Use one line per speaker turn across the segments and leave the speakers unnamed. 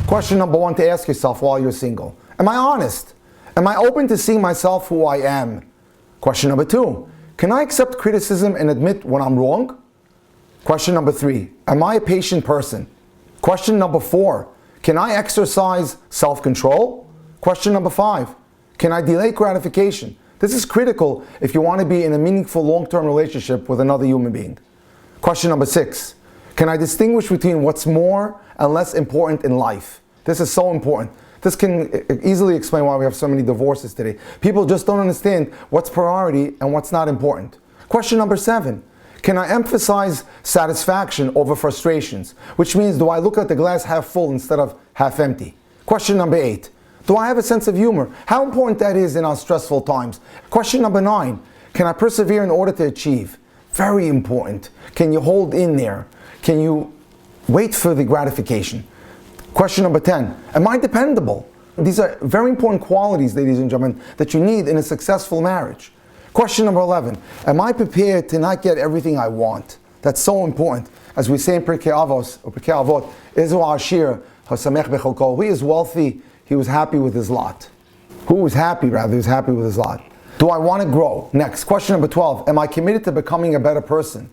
Question number 1 to ask yourself while you're single. Am I honest? Am I open to seeing myself who I am? Question number 2. Can I accept criticism and admit when I'm wrong? Question number 3. Am I a patient person? Question number 4. Can I exercise self-control? Question number 5. Can I delay gratification? This is critical if you want to be in a meaningful long-term relationship with another human being. Question number 6. Can I distinguish between what's more and less important in life? This is so important. This can easily explain why we have so many divorces today. People just don't understand what's priority and what's not important. Question number 7. Can I emphasize satisfaction over frustrations? Which means, do I look at the glass half full instead of half empty? Question number 8. Do I have a sense of humor? How important that is in our stressful times. Question number 9. Can I persevere in order to achieve? Very important. Can you hold in there? Can you wait for the gratification? Question number 10. Am I dependable? These are very important qualities, ladies and gentlemen, that you need in a successful marriage. Question number 11. Am I prepared to not get everything I want? That's so important. As we say in Pirkei Avot, Izu Ashir, Hasamech Becholko. He is wealthy, he was happy with his lot. Who was happy, rather, he was happy with his lot. Do I want to grow? Next, question number 12. Am I committed to becoming a better person?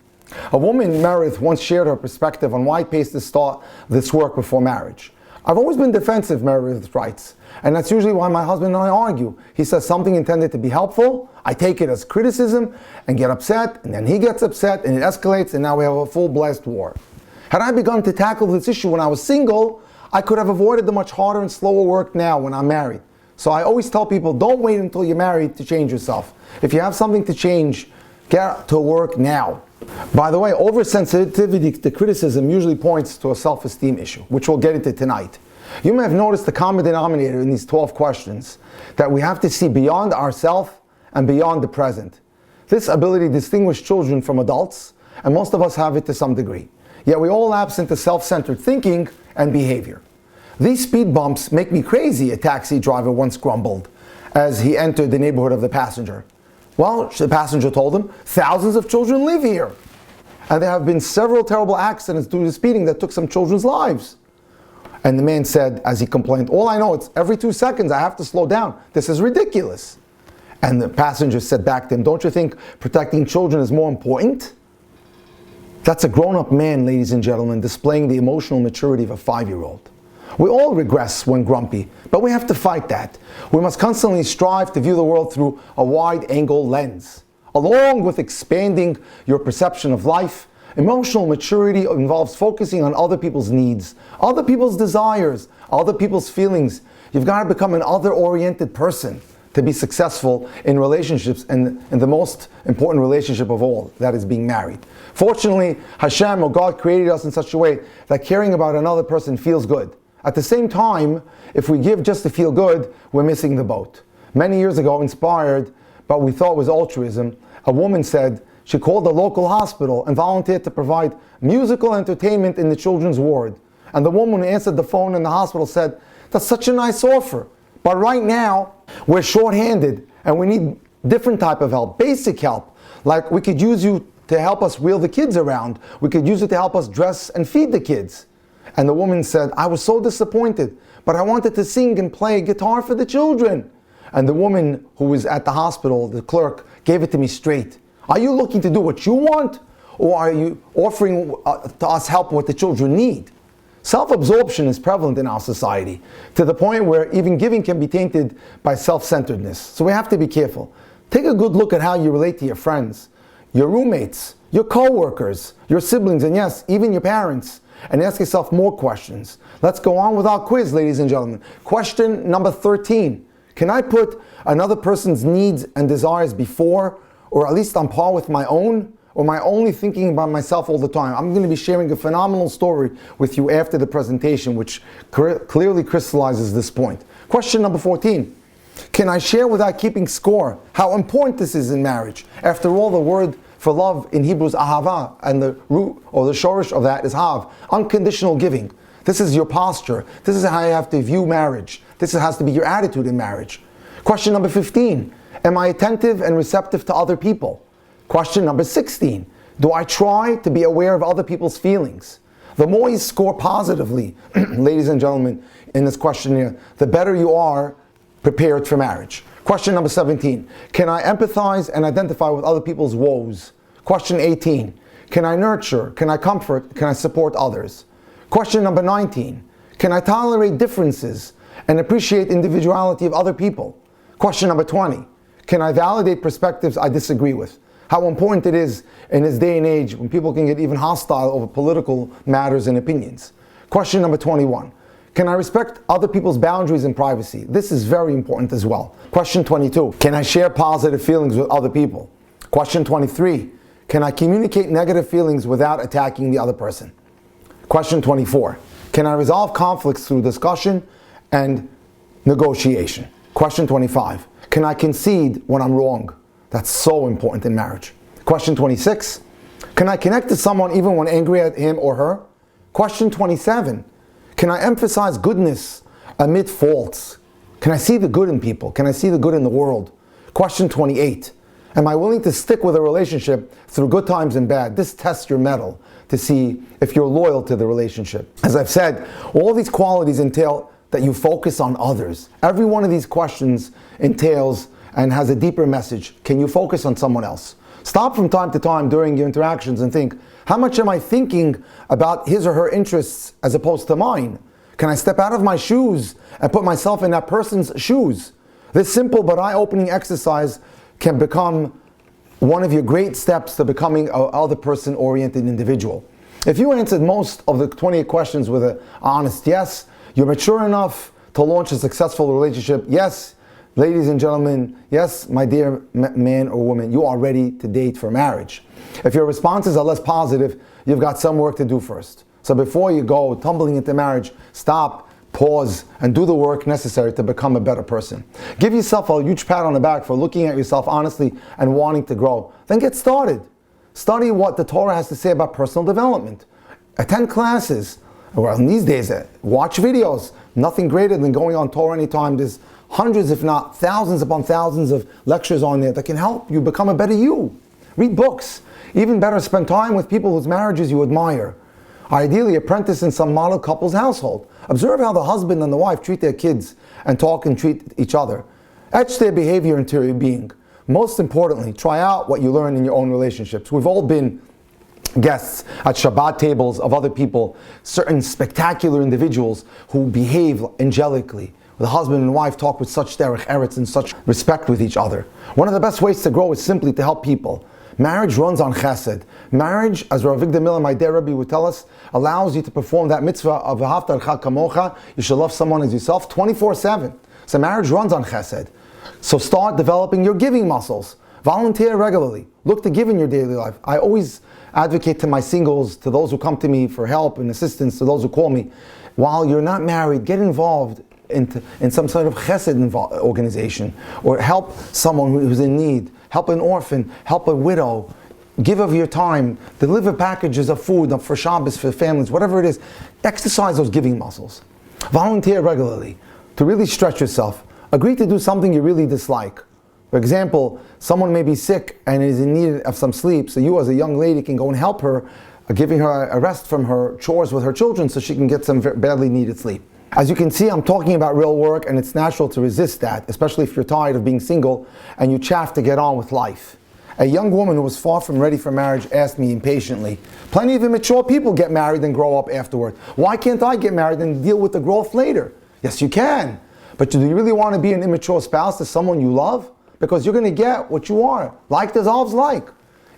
A woman, Meredith, once shared her perspective on why it pays to start this work before marriage. I've always been defensive, Meredith writes, and that's usually why my husband and I argue. He says something intended to be helpful, I take it as criticism and get upset, and then he gets upset and it escalates, and now we have a full-blast war. Had I begun to tackle this issue when I was single, I could have avoided the much harder and slower work now when I'm married. So I always tell people, don't wait until you're married to change yourself. If you have something to change, get to work now. By the way, oversensitivity to criticism usually points to a self-esteem issue, which we'll get into tonight. You may have noticed the common denominator in these 12 questions, that we have to see beyond ourselves and beyond the present. This ability to distinguish children from adults, and most of us have it to some degree. Yet we all lapse into self-centered thinking and behavior. These speed bumps make me crazy, a taxi driver once grumbled as he entered the neighborhood of the passenger. Well, the passenger told him, thousands of children live here. And there have been several terrible accidents due to speeding that took some children's lives. And the man said, as he complained, all I know is every 2 seconds I have to slow down. This is ridiculous. And the passenger said back to him, don't you think protecting children is more important? That's a grown-up man, ladies and gentlemen, displaying the emotional maturity of a 5-year-old. We all regress when grumpy, but we have to fight that. We must constantly strive to view the world through a wide-angle lens. Along with expanding your perception of life, emotional maturity involves focusing on other people's needs, other people's desires, other people's feelings. You've got to become an other-oriented person to be successful in relationships, and in the most important relationship of all, that is being married. Fortunately, Hashem, or God, created us in such a way that caring about another person feels good. At the same time, if we give just to feel good, we're missing the boat. Many years ago, inspired by what we thought was altruism, a woman said she called the local hospital and volunteered to provide musical entertainment in the children's ward. And the woman who answered the phone in the hospital said, that's such a nice offer, but right now we're short-handed and we need different type of help, basic help. Like we could use you to help us wheel the kids around. We could use it to help us dress and feed the kids. And the woman said, I was so disappointed, but I wanted to sing and play guitar for the children. And the woman who was at the hospital, the clerk, gave it to me straight. Are you looking to do what you want? Or are you offering to us help what the children need? Self-absorption is prevalent in our society, to the point where even giving can be tainted by self-centeredness. So we have to be careful. Take a good look at how you relate to your friends, your roommates, your co-workers, your siblings, and yes, even your parents. And ask yourself more questions. Let's go on with our quiz, ladies and gentlemen. Question number 13. Can I put another person's needs and desires before, or at least on par with my own? Or am I only thinking about myself all the time? I'm going to be sharing a phenomenal story with you after the presentation, which clearly crystallizes this point. Question number 14. Can I share without keeping score how important this is in marriage? After all, the word for love in Hebrew is ahava, and the root or the shorish of that is hav, unconditional giving. This is your posture. This is how you have to view marriage. This has to be your attitude in marriage. Question number 15. Am I attentive and receptive to other people? Question number 16. Do I try to be aware of other people's feelings? The more you score positively, ladies and gentlemen, in this questionnaire, the better you are prepared for marriage. Question number 17. Can I empathize and identify with other people's woes? Question 18. Can I nurture? Can I comfort? Can I support others? Question number 19. Can I tolerate differences and appreciate individuality of other people? Question number 20. Can I validate perspectives I disagree with? How important it is in this day and age when people can get even hostile over political matters and opinions. Question number 21. Can I respect other people's boundaries and privacy? This is very important as well. Question 22. Can I share positive feelings with other people? Question 23. Can I communicate negative feelings without attacking the other person? Question 24. Can I resolve conflicts through discussion and negotiation? Question 25. Can I concede when I'm wrong? That's so important in marriage. Question 26. Can I connect to someone even when angry at him or her? Question 27. Can I emphasize goodness amid faults? Can I see the good in people? Can I see the good in the world? Question 28. Am I willing to stick with a relationship through good times and bad? This tests your mettle to see if you're loyal to the relationship. As I've said, all these qualities entail that you focus on others. Every one of these questions entails and has a deeper message. Can you focus on someone else? Stop from time to time during your interactions and think, how much am I thinking about his or her interests as opposed to mine? Can I step out of my shoes and put myself in that person's shoes? This simple but eye-opening exercise can become one of your great steps to becoming an other person-oriented individual. If you answered most of the 28 questions with an honest yes, you're mature enough to launch a successful relationship. Yes, ladies and gentlemen, yes, my dear man or woman, you are ready to date for marriage. If your responses are less positive, you've got some work to do first. So before you go tumbling into marriage, stop, pause, and do the work necessary to become a better person. Give yourself a huge pat on the back for looking at yourself honestly and wanting to grow. Then get started. Study what the Torah has to say about personal development. Attend classes. Well, in these days, watch videos. Nothing greater than going on Torah Anytime. There's hundreds, if not thousands upon thousands of lectures on there that can help you become a better you. Read books. Even better, spend time with people whose marriages you admire. Ideally, apprentice in some model couple's household. Observe how the husband and the wife treat their kids and talk and treat each other. Etch their behavior into your being. Most importantly, try out what you learn in your own relationships. We've all been guests at Shabbat tables of other people, certain spectacular individuals who behave angelically. The husband and wife talk with such derech eretz and such respect with each other. One of the best ways to grow is simply to help people. Marriage runs on chesed. Marriage, as Rav Vigdor Miller, my dear Rabbi, would tell us, allows you to perform that mitzvah of v'ahavta l'recha kamocha. You should love someone as yourself 24/7. So marriage runs on chesed. So start developing your giving muscles. Volunteer regularly. Look to give in your daily life. I always advocate to my singles, to those who come to me for help and assistance, to those who call me. While you're not married, get involved in some sort of chesed organization, or help someone who's in need. Help an orphan, help a widow, give of your time, deliver packages of food for Shabbos, for families, whatever it is. Exercise those giving muscles. Volunteer regularly to really stretch yourself. Agree to do something you really dislike. For example, someone may be sick and is in need of some sleep, so you as a young lady can go and help her, giving her a rest from her chores with her children so she can get some badly needed sleep. As you can see, I'm talking about real work, and it's natural to resist that, especially if you're tired of being single and you chafe to get on with life. A young woman who was far from ready for marriage asked me impatiently, plenty of immature people get married and grow up afterward. Why can't I get married and deal with the growth later? Yes, you can. But do you really want to be an immature spouse to someone you love? Because you're going to get what you are. Like dissolves like.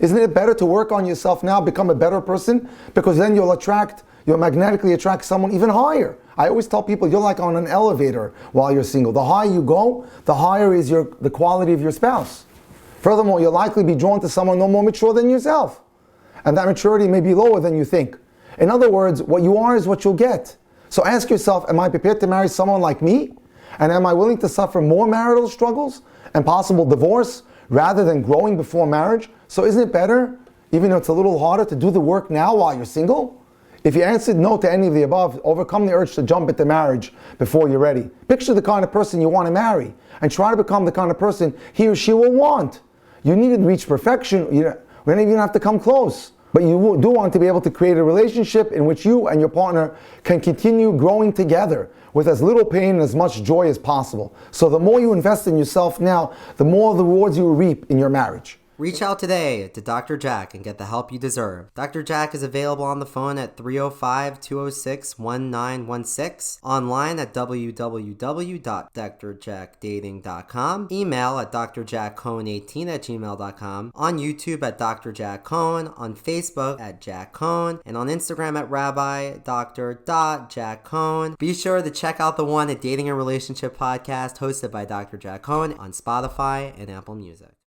Isn't it better to work on yourself now, become a better person? Because then you'll magnetically attract someone even higher. I always tell people you're like on an elevator while you're single. The higher you go, the higher is the quality of your spouse. Furthermore, you'll likely be drawn to someone no more mature than yourself. And that maturity may be lower than you think. In other words, what you are is what you'll get. So ask yourself, am I prepared to marry someone like me? And am I willing to suffer more marital struggles and possible divorce rather than growing before marriage? So isn't it better, even though it's a little harder, to do the work now while you're single? If you answered no to any of the above, overcome the urge to jump into marriage before you're ready. Picture the kind of person you want to marry and try to become the kind of person he or she will want. You need to reach perfection. We don't even have to come close. But you do want to be able to create a relationship in which you and your partner can continue growing together with as little pain and as much joy as possible. So the more you invest in yourself now, the more the rewards you will reap in your marriage.
Reach out today to Dr. Jack and get the help you deserve. Dr. Jack is available on the phone at 305-206-1916, online at www.drjackdating.com, email at drjackcohen18@gmail.com, on YouTube at Dr. Jack Cohen, on Facebook at Jack Cohen, and on Instagram at Rabbi Dr. Cohen. Be sure to check out the one at Dating and Relationship Podcast hosted by Dr. Jack Cohen on Spotify and Apple Music.